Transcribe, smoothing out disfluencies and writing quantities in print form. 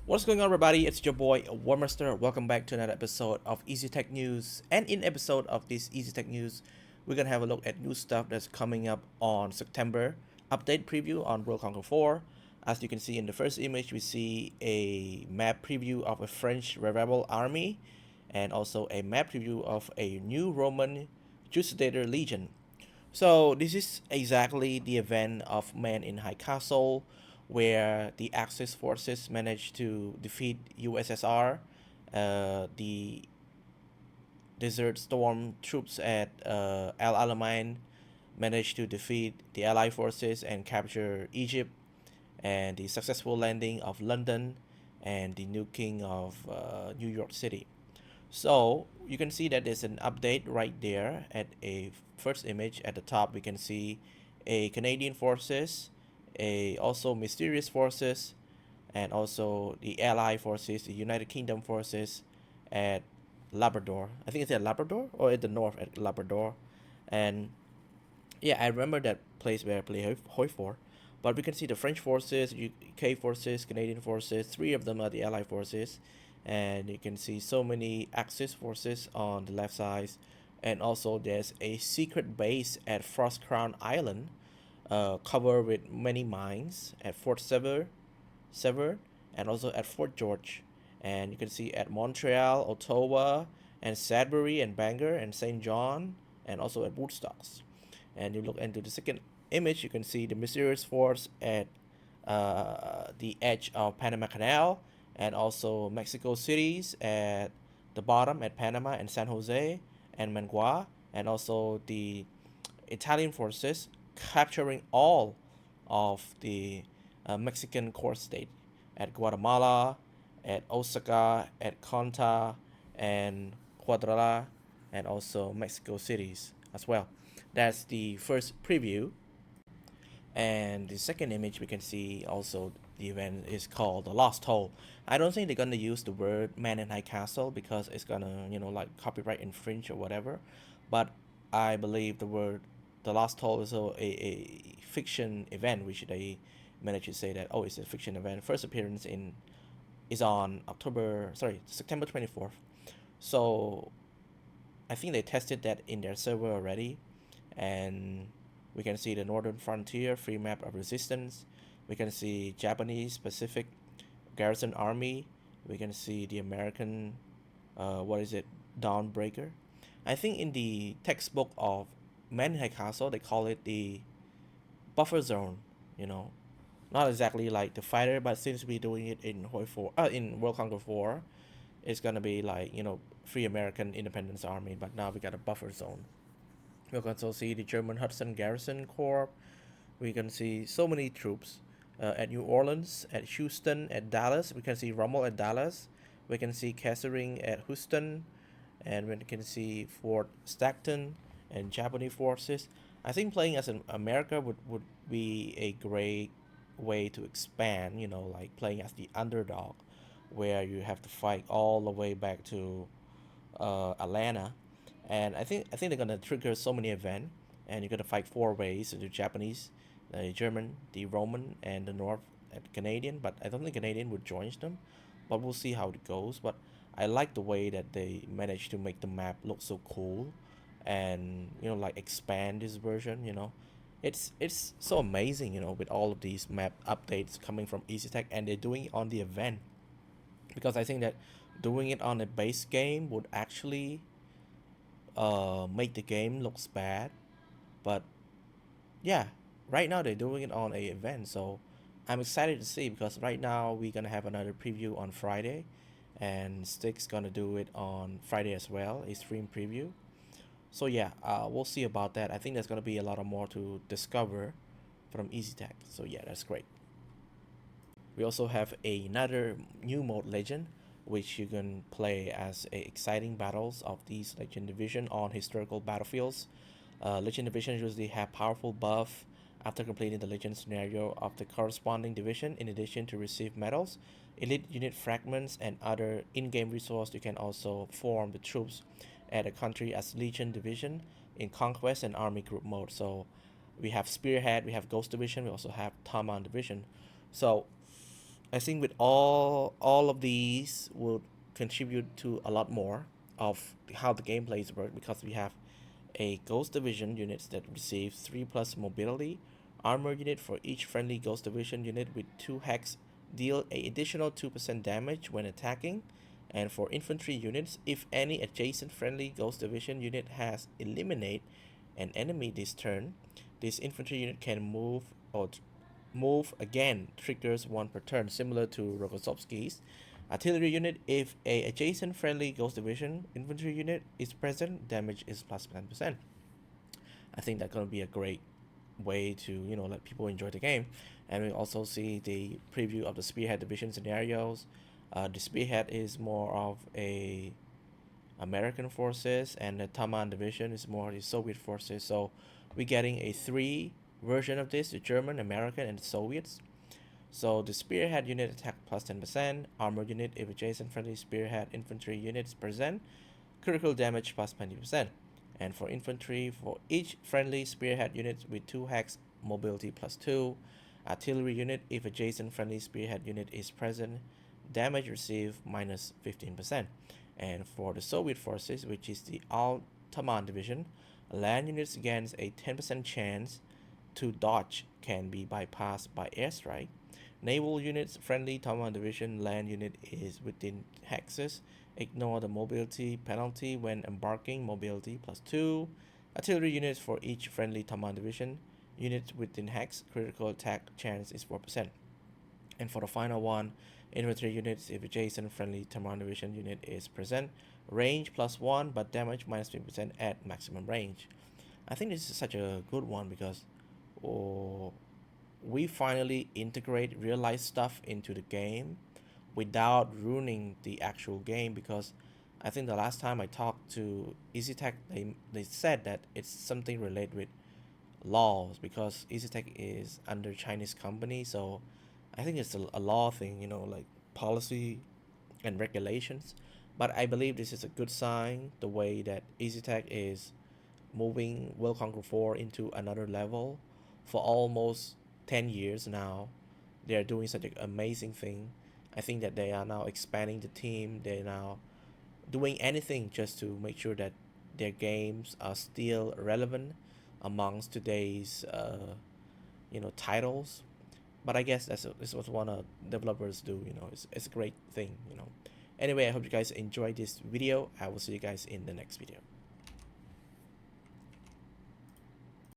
What's going on, everybody? It's your boy Warmaster. Welcome back to another episode of Easy Tech News. And in episode of this Easy Tech News, we're gonna have a look at new stuff that's coming up on September. Update preview on World Conqueror 4. As you can see in the first image, we see a map preview of a French rebel army, and also a map preview of a new Roman Crusader Legion. So this is exactly the event of Man in High Castle, where the Axis forces managed to defeat USSR. The Desert Storm troops at Al Alamein managed to defeat the Allied forces and capture Egypt, and the successful landing of London and the nuking of New York City. So you can see that there's an update right there at a first image. At the top we can see a Canadian forces, a also mysterious forces, and also the Allied forces, the United Kingdom forces at Labrador. I think it's at Labrador or at the north at Labrador. And yeah, I remember that place where I played Hoi for. But we can see the French forces, UK forces, Canadian forces. Three of them are the Allied forces, and you can see so many Axis forces on the left side. And also, there's a secret base at Frost Crown Island, covered with many mines at Fort Sever, and also at Fort George. And you can see at Montreal, Ottawa, and Sudbury, and Bangor, and Saint John, and also at Woodstock. And you look into the second image, you can see the mysterious force at the edge of Panama Canal, and also Mexico cities at the bottom at Panama and San Jose and Managua, and also the Italian forces capturing all of the Mexican core state at Guatemala, at Osaka, at Conta, and Cuadra, and also Mexico cities as well. That's the first preview. And the second image we can see also the event is called the Lost Hole. I don't think they're gonna use the word Man in High Castle because it's gonna like copyright infringe or whatever. But I believe the word the Lost Hole is a fiction event, which they managed to say that it's a fiction event. First appearance in is on September 24th. So I think they tested that in their server already, and we can see the Northern Frontier free map of resistance. We can see Japanese Pacific Garrison Army. We can see the American, Dawnbreaker. I think in the textbook of Manhai Castle, they call it the buffer zone. You know, not exactly like the fighter, but since we're doing it in in World Conqueror 4, it's gonna be like Free American Independence Army. But now we got a buffer zone. We can also see the German Hudson Garrison Corps. We can see so many troops at New Orleans, at Houston, at Dallas. We can see Rommel at Dallas. We can see Kesselring at Houston, and we can see Fort Stockton and Japanese forces. I think playing as an America would be a great way to expand. Like playing as the underdog, where you have to fight all the way back to Atlanta, and I think they're gonna trigger so many events, and you're gonna fight four ways: the Japanese, the German, the Roman, and the North Canadian. But I don't think Canadian would join them, but we'll see how it goes. But I like the way that they managed to make the map look so cool, and like expand this version. It's so amazing. With all of these map updates coming from EasyTech, and they're doing it on the event, because I think that doing it on a base game would actually make the game looks bad. But yeah, right now they're doing it on a event, so I'm excited to see, because right now we're gonna have another preview on Friday, and Stick's gonna do it on Friday as well, a stream preview. So yeah, we'll see about that. I think there's gonna be a lot of more to discover from EasyTech. So yeah, that's great. We also have another new mode Legend, which you can play as exciting battles of these Legend Division on historical battlefields. Legend Division usually have powerful buff after completing the Legend scenario of the corresponding division. In addition to receive medals, elite unit fragments, and other in-game resource, you can also form the troops at a country as Legion Division in Conquest and Army Group mode. So we have Spearhead, we have Ghost Division, we also have Taman Division. So I think with all of these will contribute to a lot more of how the gameplays work, because we have a Ghost Division unit that receives 3 plus mobility, armor unit for each friendly Ghost Division unit with 2 hex deal a additional 2% damage when attacking, and for infantry units, if any adjacent friendly Ghost Division unit has eliminate an enemy this turn, this infantry unit can move again, triggers 1 per turn, similar to Rogozovsky's. Artillery unit, if a adjacent friendly Ghost Division infantry unit is present, damage is plus 10%. I think that's gonna be a great way to let people enjoy the game. And we also see the preview of the Spearhead Division scenarios. The Spearhead is more of a American forces, and the Taman Division is more the Soviet forces. So we're getting a 3 version of this: the German, American, and the Soviets. So the Spearhead unit attack plus 10%, armor unit if adjacent friendly Spearhead infantry units present, critical damage plus 20%. And for infantry, for each friendly Spearhead unit with 2 hex, mobility plus 2. Artillery unit if adjacent friendly Spearhead unit is present, damage received minus 15%. And for the Soviet forces, which is the Al-Taman division, land units against a 10% chance to dodge can be bypassed by airstrike. Naval units, friendly Taman division land unit is within hexes. Ignore the mobility penalty when embarking, mobility plus 2. Artillery units for each friendly Taman division unit within hex, critical attack chance is 4%. And for the final one, infantry units, if adjacent friendly Taman division unit is present, range plus 1 but damage minus 50% at maximum range. I think this is such a good one because oh, we finally integrate real life stuff into the game without ruining the actual game, because I think the last time I talked to EasyTech, they said that it's something related with laws, because EasyTech is under Chinese company. So I think it's a law thing, like policy and regulations. But I believe this is a good sign, the way that EasyTech is moving World Conqueror 4 into another level. For almost 10 years now, they are doing such an amazing thing. I think that they are now expanding the team. They're now doing anything just to make sure that their games are still relevant amongst today's titles. But I guess that's what one of developers do. It's a great thing. Anyway, I hope you guys enjoyed this video. I will see you guys in the next video.